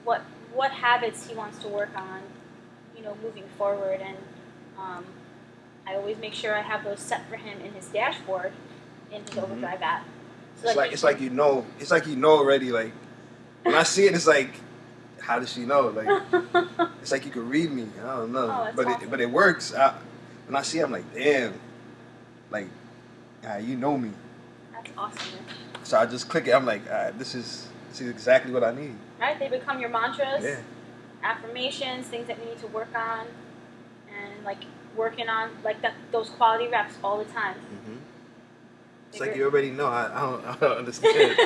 what habits he wants to work on, moving forward. And I always make sure I have those set for him in his dashboard in his Overdrive app. So it's like you know already. Like when I see it, it's like, how does she know? Like it's like you could read me. I don't know, awesome. But it works. When I see it, I'm like, damn, like you know me. That's awesome. So I just click it. I'm like, this is exactly what I need. Right? They become your mantras, affirmations, things that we need to work on, and like working on like those quality reps all the time. Mm-hmm. It's like you already know. I don't understand.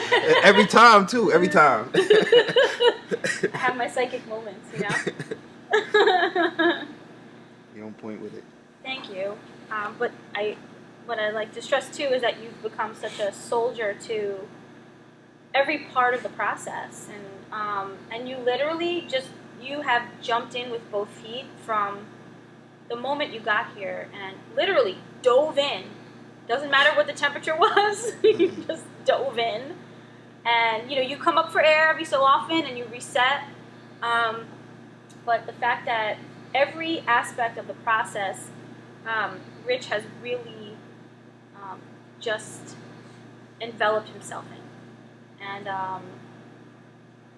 Every time too. Every time. I have my psychic moments, You're on point with it. Thank you. But what I like to stress too is that you've become such a soldier to every part of the process, and you literally you have jumped in with both feet from the moment you got here and literally dove in. Doesn't matter what the temperature was, you just dove in And you come up for air every so often and you reset. But the fact that every aspect of the process, Rich has really just enveloped himself in. And I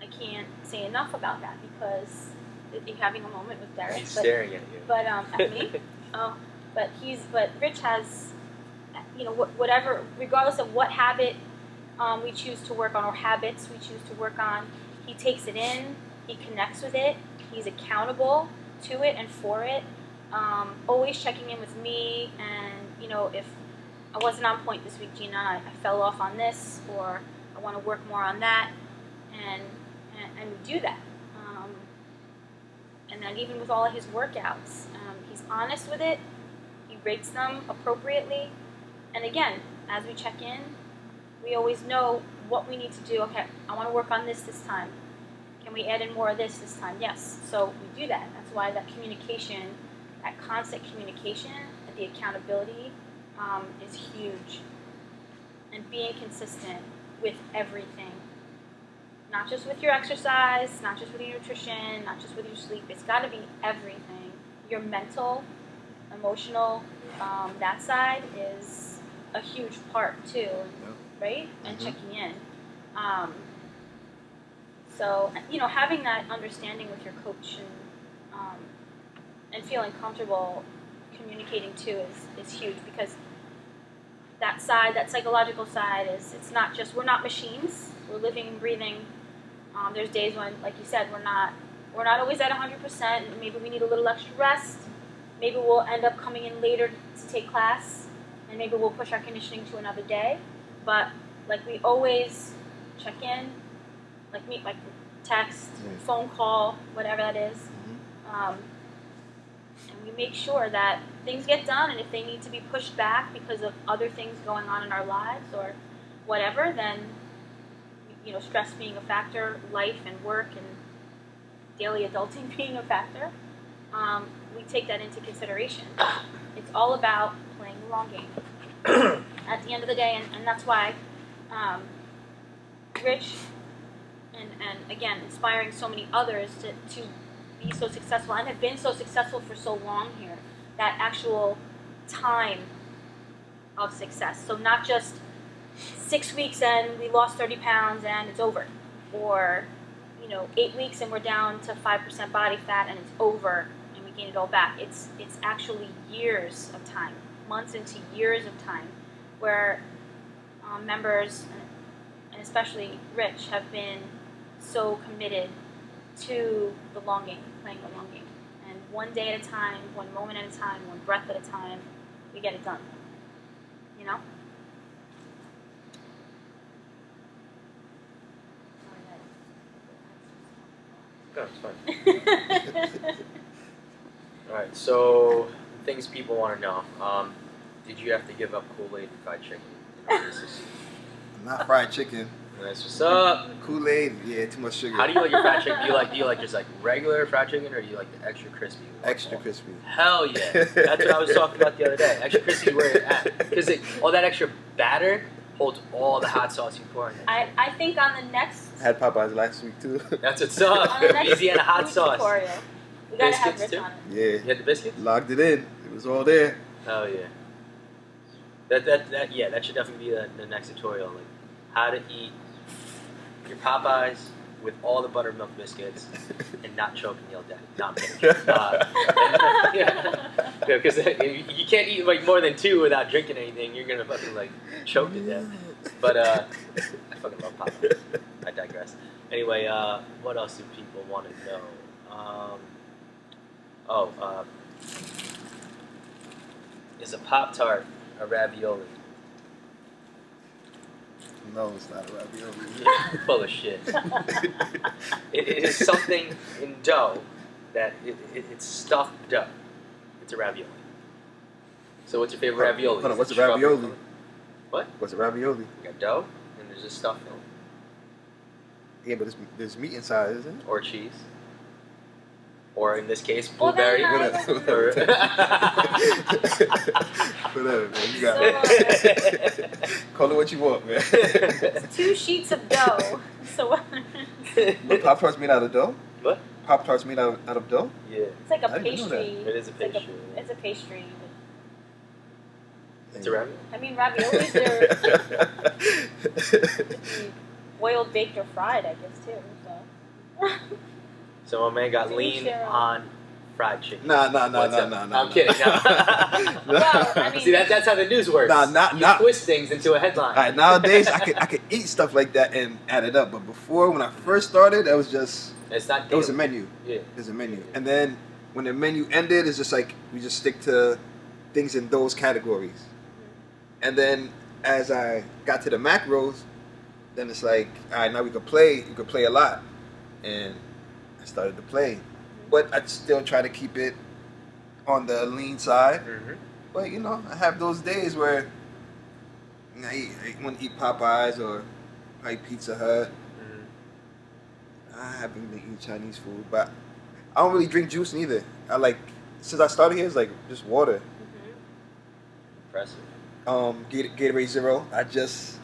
can't say enough about that because you're having a moment with Derek. He's staring at you. But at me. But Rich has, whatever, regardless of what habit we choose to work on or habits we choose to work on, he takes it in, he connects with it, he's accountable to it and for it, always checking in with me, and if I wasn't on point this week, Gina, I fell off on this, or I want to work more on that, and we do that. And then even with all of his workouts, he's honest with it, he rates them appropriately, and again, as we check in, we always know what we need to do. Okay, I want to work on this time. Can we add in more of this time? Yes. So we do that. That's why that communication, that constant communication, the accountability is huge. And being consistent with everything. Not just with your exercise, not just with your nutrition, not just with your sleep. It's got to be everything. Your mental, emotional, that side is a huge part too. Right? And checking in. So, having that understanding with your coach and feeling comfortable communicating too is huge, because that side, that psychological side, it's not just, we're not machines. We're living and breathing. There's days when, like you said, we're not always at 100%. Maybe we need a little extra rest. Maybe we'll end up coming in later to take class, and maybe we'll push our conditioning to another day. But we always check in, like text, phone call, whatever that is, and we make sure that things get done. And if they need to be pushed back because of other things going on in our lives or whatever, then stress being a factor, life and work and daily adulting being a factor, we take that into consideration. It's all about playing the long game at the end of the day, and that's why Rich and again inspiring so many others to be so successful and have been so successful for so long here, that actual time of success. So not just 6 weeks and we lost 30 pounds and it's over, or 8 weeks and we're down to 5% body fat and it's over and we gain it all back. It's actually years of time, months into years of time, where members, and especially Rich, have been so committed to the long game, playing the long game. And one day at a time, one moment at a time, one breath at a time, we get it done. No, it's fine. Alright, so things people want to know. Did you have to give up Kool-Aid and fried chicken in order to succeed? Not fried chicken. That's what's up. Kool-Aid, yeah, too much sugar. How do you like your fried chicken? Do you like just regular fried chicken, or do you like the extra crispy? Extra crispy. Hell yeah. That's what I was talking about the other day. Extra crispy is where it's at. Because all that extra batter holds all the hot sauce you pour in it. I think on the next... I had Popeyes last week too. That's what's up. On the next Easy and a hot food sauce. tutorial, we gotta have Biscuits Rich too? on it. Yeah. You had the biscuits? Logged it in. It was all there. Oh yeah. That should definitely be the next tutorial. Like how to eat your Popeyes with all the buttermilk biscuits and not choke and yell dead. No, I'm kidding. Because you can't eat more than 2 without drinking anything. You're gonna fucking choke to death. But I fucking love Popeyes. I digress. Anyway, what else do people want to know? Is a Pop-Tart a ravioli? No, it's not a ravioli. You're full of shit. It is something in dough that it's stuffed dough. It's a ravioli. So what's your favorite ravioli? Hold on, what's a ravioli? What? What's a ravioli? You got dough and there's just stuff in it. Yeah, but there's meat inside, isn't it? Or cheese. or in this case, Well, then blueberry. Whatever, man. You got it. Call it what you want, man. It's 2 sheets of dough. So what? But Pop-Tarts made out of dough? What? Pop-Tarts made out of dough? Yeah. It's like a I didn't know that. pastry. It is a pastry. It's a pastry. It's a ravioli. I mean, raviolis are boiled, baked, or fried, I guess, too. So. So my man got To each lean their own. on fried chicken. Nah. What's up? I'm I'm kidding. Well, I mean, See, that's how the news works. Nah. Twist things into a headline. All right, nowadays I could eat stuff like that and add it up, but before, when I first started, that was just It's not. it was a daily. menu. Yeah. It was a menu, and then when the menu ended, it's just like we just stick to things in those categories. And then as I got to the macros, then it's like, all right, now we could play. You could play a lot, and I started to play, but I still try to keep it on the lean side. Mm-hmm. But you know, I have those days where you know, I want to eat Popeyes or I eat Pizza Hut. Mm-hmm. I haven't been eating Chinese food, but I don't really drink juice neither. I like since I started here, it's like just water. Impressive. Gatorade Zero. I just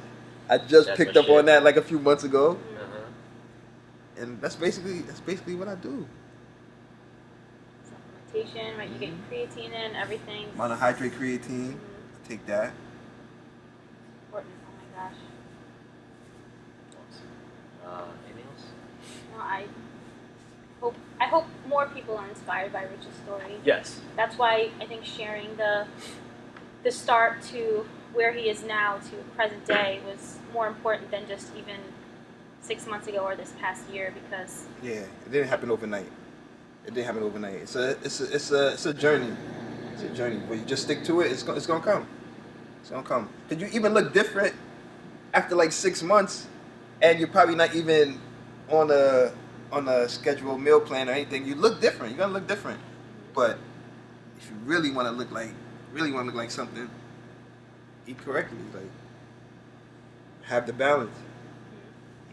That's picked my up shit. on that like a few months ago, Uh-huh. and that's basically what I do. Supplementation, right? You get your creatine in, everything. Monohydrate creatine. I take that. Important. Oh my gosh. Awesome. Anything else? No, I hope more people are inspired by Rich's story. Yes. That's why I think sharing the start to where he is now to present day was more important than just even 6 months ago or this past year, because Yeah, it didn't happen overnight. It's a journey. It's a journey. When you just stick to it, it's gonna come. It's gonna come. Cause you even look different after like 6 months, and you're probably not even on a scheduled meal plan or anything. You look different. You're gonna look different. But if you really want to look like something, eat correctly. Like have the balance.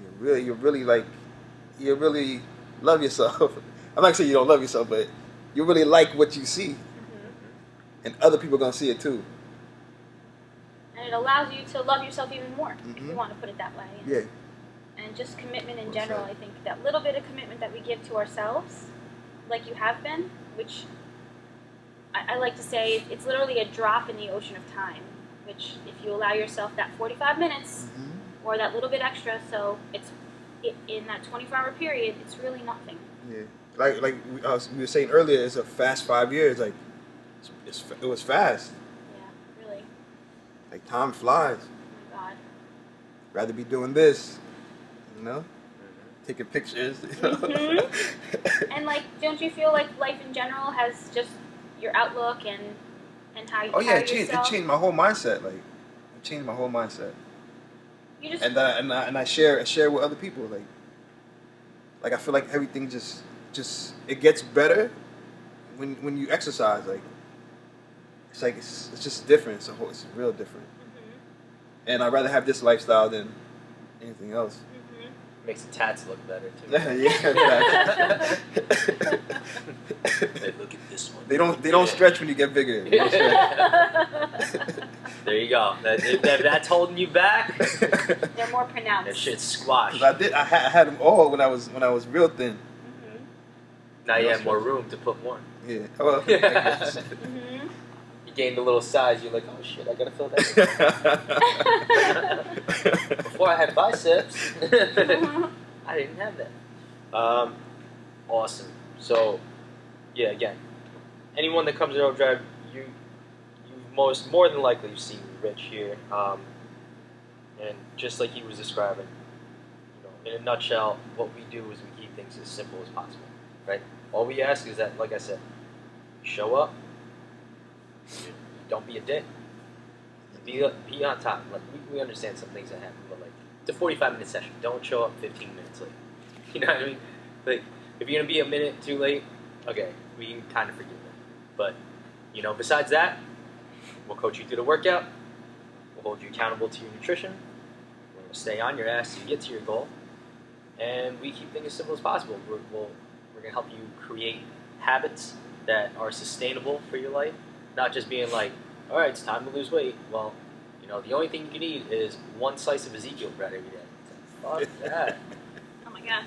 You really love yourself. I'm not saying you don't love yourself, but you really like what you see, and other people are gonna see it too. and it allows you to love yourself even more, if Mhm. you want to put it that way. And, Yeah. and just commitment in Well general. said. I think that little bit of commitment that we give to ourselves, like you have been, which I like to say it's literally a drop in the ocean of time. Which, if you allow yourself that 45 minutes or that little bit extra, so it's in that 24-hour period, it's really nothing. Yeah. Like we were saying earlier, it's a fast 5 years. Like it was fast. Yeah, really. Like time flies. Oh my God. Rather be doing this, you know, taking pictures. You know? Mhm. And like, don't you feel like life in general has just your outlook and how you Oh yeah, carry it changed. yourself? It changed my whole mindset. Like it changed my whole mindset. You just And I share with other people. Like I feel like everything just it gets better when you exercise. Like it's just different. It's real different. And I'd rather have this lifestyle than anything else. Makes the tats look better too. Yeah, exactly. Hey, look at this one. They don't stretch when you get bigger. They don't stretch. There you go. If that's holding you back, They're more pronounced. that shit's squashed. 'Cause I had them all when I was real thin. Now you have more room to put more. Yeah. Well, I guess. You gained a little size. You're like, oh shit, I gotta fill that. Before I had biceps, I didn't have that. Awesome. So, yeah, again, anyone that comes to Overdrive, you more than likely you've seen Rich here, and just like he was describing, in a nutshell, what we do is we keep things as simple as possible, right? All we ask is that, like I said, show up. Don't be a dick. Be on top. Like we understand some things that happen, but like it's a 45-minute session. Don't show up 15 minutes late. You know what I mean? Like if you're gonna be a minute too late, okay, we can kind of forgive that. But besides that, we'll coach you through the workout. We'll hold you accountable to your nutrition. We're gonna stay on your ass so you get to your goal, and we keep things as simple as possible. We're gonna help you create habits that are sustainable for your life, not just being like, all right, it's time to lose weight. Well, you know, the only thing you can eat is one slice of Ezekiel bread every day. It's like, fuck that. Oh my god.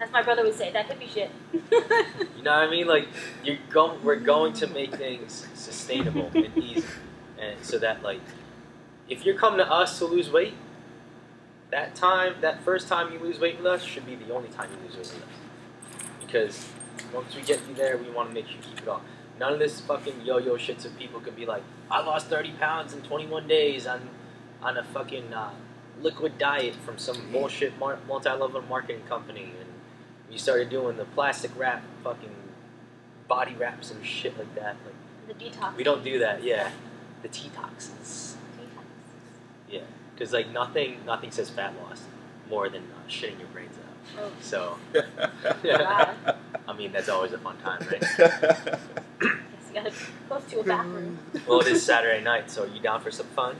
As my brother would say, that could be shit. You know what I mean? Like, we're going to make things sustainable and easy, and so that, like, if you're coming to us to lose weight, that first time you lose weight with us should be the only time you lose weight with us. Because once we get you there, we want to make you keep it off. None of this fucking yo-yo shit so people could be like, I lost 30 pounds in 21 days on a fucking liquid diet from some bullshit multi-level marketing company, and you started doing the plastic wrap fucking body wraps and shit like that. Like, The detox. we don't do that, yeah. The detoxes. Yeah, because like nothing says fat loss more than shitting your brains out. Oh. So, Wow. I mean, that's always a fun time, right? Guess you gotta go to a bathroom. Well, it is Saturday night, so are you down for some fun?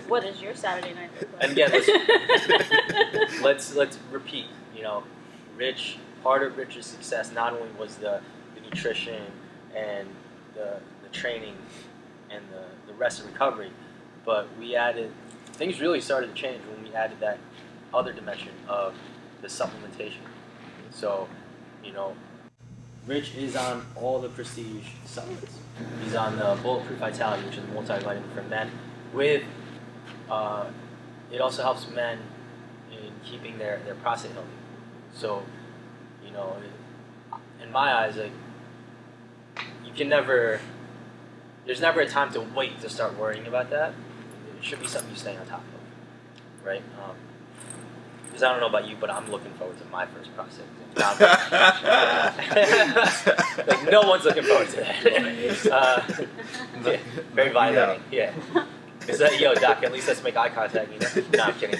What is your Saturday night look like? And again, let's repeat. You know, part of Rich's success not only was the nutrition and the training and the rest and recovery, but things really started to change when we added that other dimension of the supplementation. So, you know, Rich is on all the prestige supplements. He's on the Bulletproof Vitality, which is a multivitamin for men. With it also helps men in keeping their prostate healthy. So, you know, in my eyes, like, there's never a time to wait to start worrying about that. It should be something you stay on top of, right? Because I don't know about you, but I'm looking forward to my first prostate exam. Like, no one's looking forward to that. Yeah, very violating, yeah. It's like, yo, doc, at least let's make eye contact, you know? No, I'm kidding.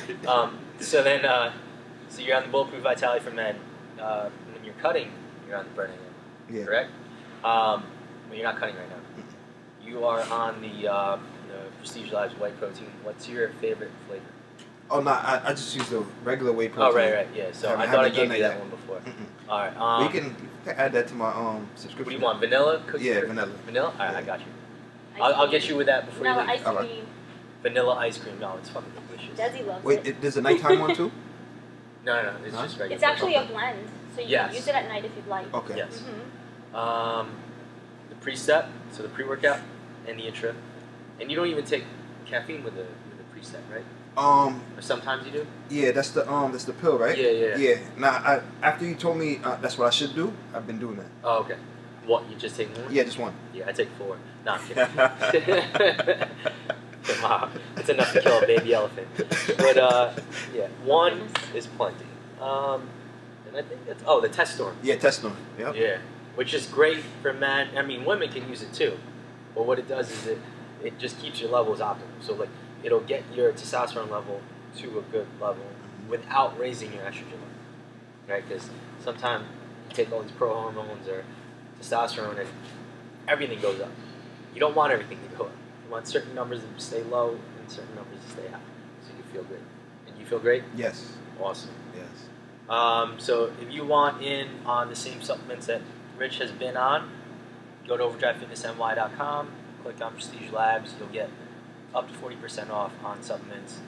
So you're on the Bulletproof Vitality for Men. When you're cutting, you're on the burning end, correct? Well, you're not cutting right now. You are on the Prestige Labs whey protein. What's your favorite flavor? Oh, no, I just use the regular whey protein. Oh, right, yeah. So I thought I gave you that one before. Mm-mm. All right. We can add that to my subscription. What do you want, vanilla cookie? Yeah, vanilla. Vanilla? All right, Yeah. I got you. I'll get you with that before Vanilla you leave. ice Alright. cream. Vanilla ice cream. No, it's fucking delicious. Desi loves Wait, it. there's a nighttime one too? No, it's just regular. It's actually Okay. a blend, so you Yes. can use it at night if you'd like. Okay. Yes. Mm-hmm. The pre-step, so the pre-workout and the intra. And you don't even take caffeine with the pre-step, right? Or sometimes you do? Yeah, that's the pill, right? Yeah. Yeah. Now, after you told me that's what I should do, I've been doing that. Oh, okay. What, you just take one? Yeah, just one. Yeah, I take 4. No, I'm kidding. Wow, it's enough to kill a baby elephant. But, yeah, 1 is plenty. And I think that's, the test storm. Yeah, testing. Yep. Yeah, which is great for men. I mean, women can use it too. But what it does is it just keeps your levels optimal. So, like, it'll get your testosterone level to a good level without raising your estrogen level, right? Because sometimes you take all these pro hormones or testosterone and everything goes up. You don't want everything to go up. You want certain numbers to stay low and certain numbers to stay high, so you feel great. And you feel great? Yes. Awesome. Yes. So if you want in on the same supplements that Rich has been on, go to overdrivefitnessny.com, click on Prestige Labs. You'll get up to 40% off on supplements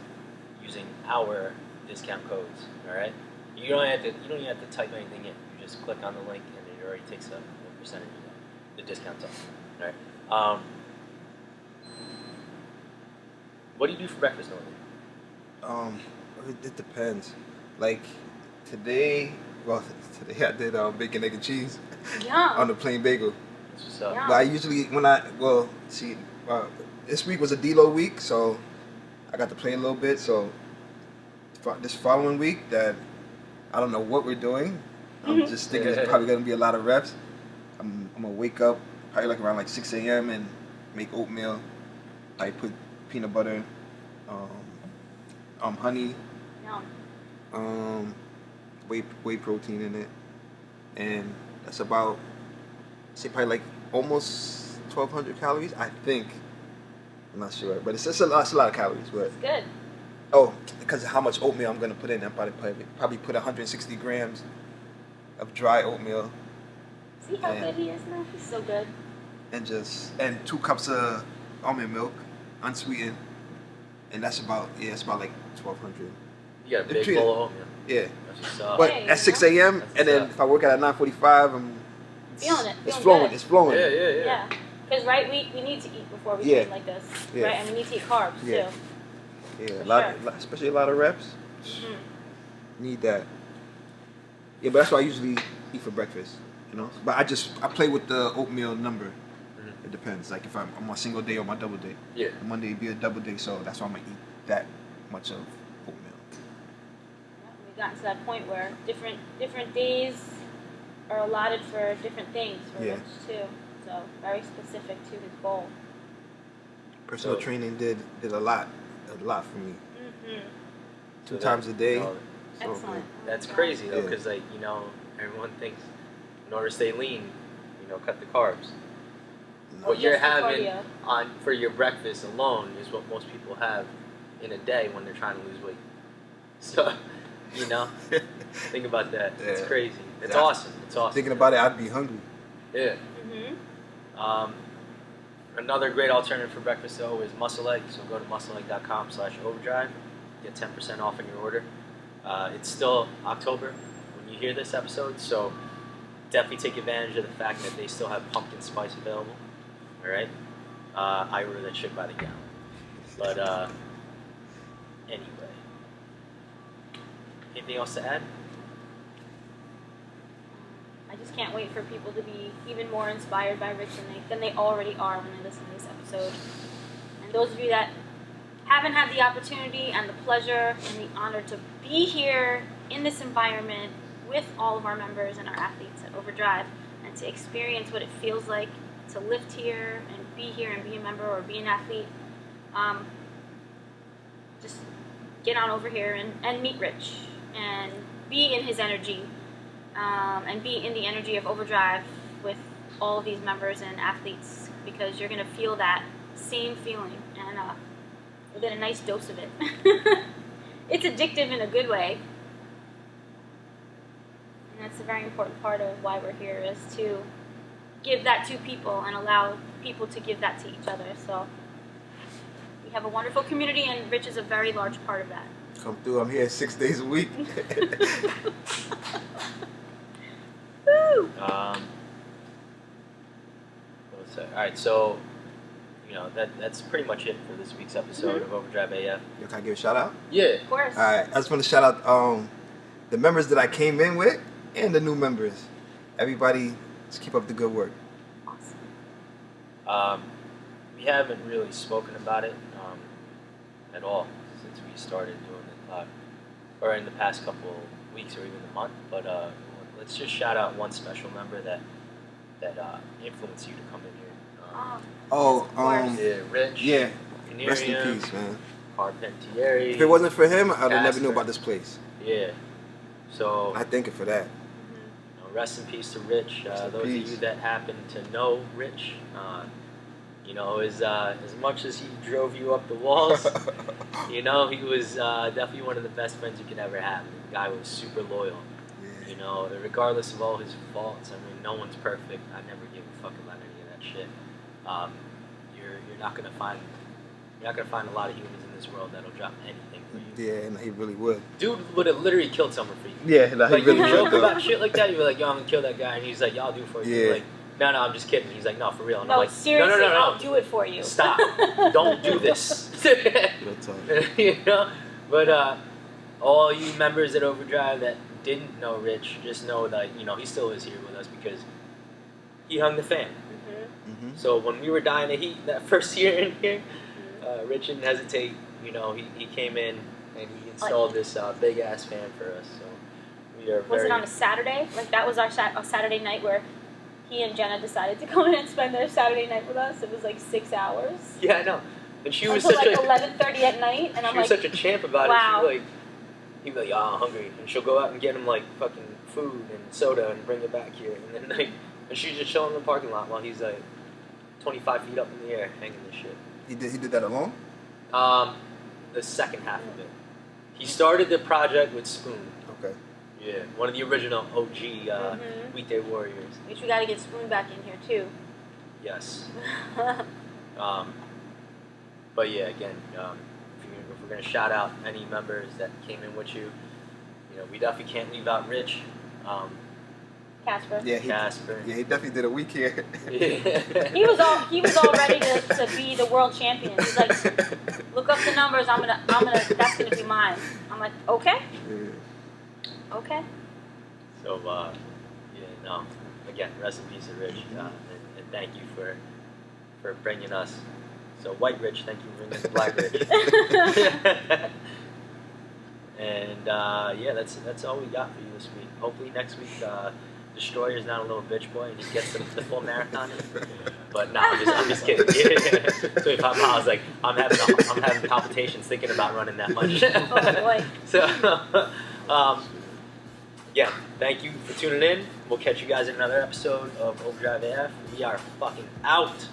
using our discount codes. All right. You don't even have to type anything in. You just click on the link and it already takes a percentage of the discount off. All right. What do you do for breakfast normally? It depends. Like today I did bacon, egg, and cheese Yeah. on the plain bagel. That's what's up. Yeah. But I usually this week was a deload week, so I got to play a little bit. So this following week, that I don't know what we're doing. I'm just thinking it's probably gonna be a lot of reps. I'm gonna wake up probably like around 6 a.m. and make oatmeal. I put peanut butter, honey, Yeah. whey protein in it, and that's about probably almost 1,200 calories. I think. I'm not sure, but it's a lot of calories. But It's good. because of how much oatmeal I'm gonna put in, I probably put 160 grams of dry oatmeal. See how good he is now? He's so good. And 2 cups of almond milk, unsweetened, and that's about like 1,200. You got a big bowl of oatmeal. Yeah. That's what's up. But Hey, at 6 a.m. That's and then what's if I work out at 9:45, Feeling it. It's Feeling flowing. good. It's flowing. Yeah. Because, right, we need to eat before we train like this. Yeah. Right? And we need to eat carbs, Yeah. too. Yeah, especially a lot of reps. Mm-hmm. Need that. Yeah, but that's what I usually eat for breakfast. You know, but I play with the oatmeal number. It depends. Like if I'm on single day or my double day. Yeah. Monday be a double day, so that's why I'm gonna eat that much of oatmeal. We've gotten to that point where different days are allotted for different things for Rich too. So very specific to his goal. Personal training did a lot for me. Mm-hmm. 2 times a day. So Excellent. That's crazy though, because like everyone thinks in order to stay lean, cut the carbs. What you're having for your breakfast alone is what most people have in a day when they're trying to lose weight. So, think about that. It's crazy. It's awesome. It's awesome. Thinking about it, I'd be hungry. Yeah. Mm-hmm. Another great alternative for breakfast though is Muscle Egg. So go to muscleegg.com/overdrive. Get 10% off on your order. It's still October when you hear this episode, so definitely take advantage of the fact that they still have pumpkin spice available. All right, I order that shit by the gallon. But anyway, anything else to add? I just can't wait for people to be even more inspired by Rich than they already are when they listen to this episode. And those of you that haven't had the opportunity and the pleasure and the honor to be here in this environment with all of our members and our athletes at Overdrive and to experience what it feels like to lift here and be here and be a member or be an athlete, just get on over here and meet Rich and be in his energy and be in the energy of Overdrive with all of these members and athletes, because you're going to feel that same feeling and you'll get a nice dose of it. It's addictive in a good way. And that's a very important part of why we're here, is to give that to people and allow people to give that to each other. So we have a wonderful community, and Rich is a very large part of that. Come through. I'm here 6 days a week. Woo! All right, so that's pretty much it for this week's episode of Overdrive AF. Yo, can I give a shout out? Yeah. Of course. All right. I just want to shout out the members that I came in with and the new members. Everybody, just keep up the good work. Awesome. We haven't really spoken about it at all since we started doing it, or in the past couple weeks or even a month. But let's just shout out one special member that influenced you to come in here. Rich. Yeah. Canarium, Rest in peace, man. Carpentieri. If it wasn't for him, I would have never knew about this place. Yeah. So I thank him for that. Rest in peace to Rich. Those of you that happen to know Rich, as much as he drove you up the walls, he was definitely one of the best friends you could ever have. The guy was super loyal. Yeah. Regardless of all his faults. I mean, no one's perfect. I never give a fuck about any of that shit. You're not gonna find a lot of humans in this world that'll drop anything for you. Yeah, and he really would. Dude would have literally killed someone for you. Yeah, like he really you would. joke about shit like that. You're like, yo, I'm gonna kill that guy, and he's like, yo, I'll do it for you. Yeah. You're like, no, I'm just kidding. He's like, no, for real. And No, I'm like, seriously, no. I'll do it for you. Stop. Don't do this. Real talk. But all you members at Overdrive that didn't know Rich, just know that he still is here with us because he hung the fan. Mm-hmm. So when we were dying of heat that first year in here, Rich didn't hesitate. He came in and he installed this big ass fan for us. So we are. Was it on a Saturday? Like that was our Saturday night where he and Jenna decided to come in and spend their Saturday night with us. It was like 6 hours. Yeah, I know. And she was until such like 11:30 at night, and I'm she was like, such a champ about wow. it. He'd be like, I'm hungry, and she'll go out and get him like fucking food and soda and bring it back here, and then and she's just chilling in the parking lot while he's like 25 feet up in the air hanging this shit. He did that alone? The second half of it. He started the project with Spoon. Okay. Yeah, one of the original OG weekday warriors. Which we got to get Spoon back in here too. Yes. But yeah, again, if we're gonna shout out any members that came in with you, we definitely can't leave out Rich. Casper. Yeah, Casper. Yeah, he definitely did a week here. He was all ready to be the world champion. He's like, look up the numbers. That's gonna be mine. I'm like, okay. Yeah. Okay. So again, rest in peace to Rich, and thank you for bringing us. So White Rich, thank you for bringing us Black Rich. And that's all we got for you this week. Hopefully next week, Destroyer's not a little bitch boy and he gets the full marathon. But no, I'm just kidding. 25 miles, like I'm having palpitations thinking about running that much. Oh boy. So yeah, thank you for tuning in. We'll catch you guys in another episode of Overdrive AF. We are fucking out.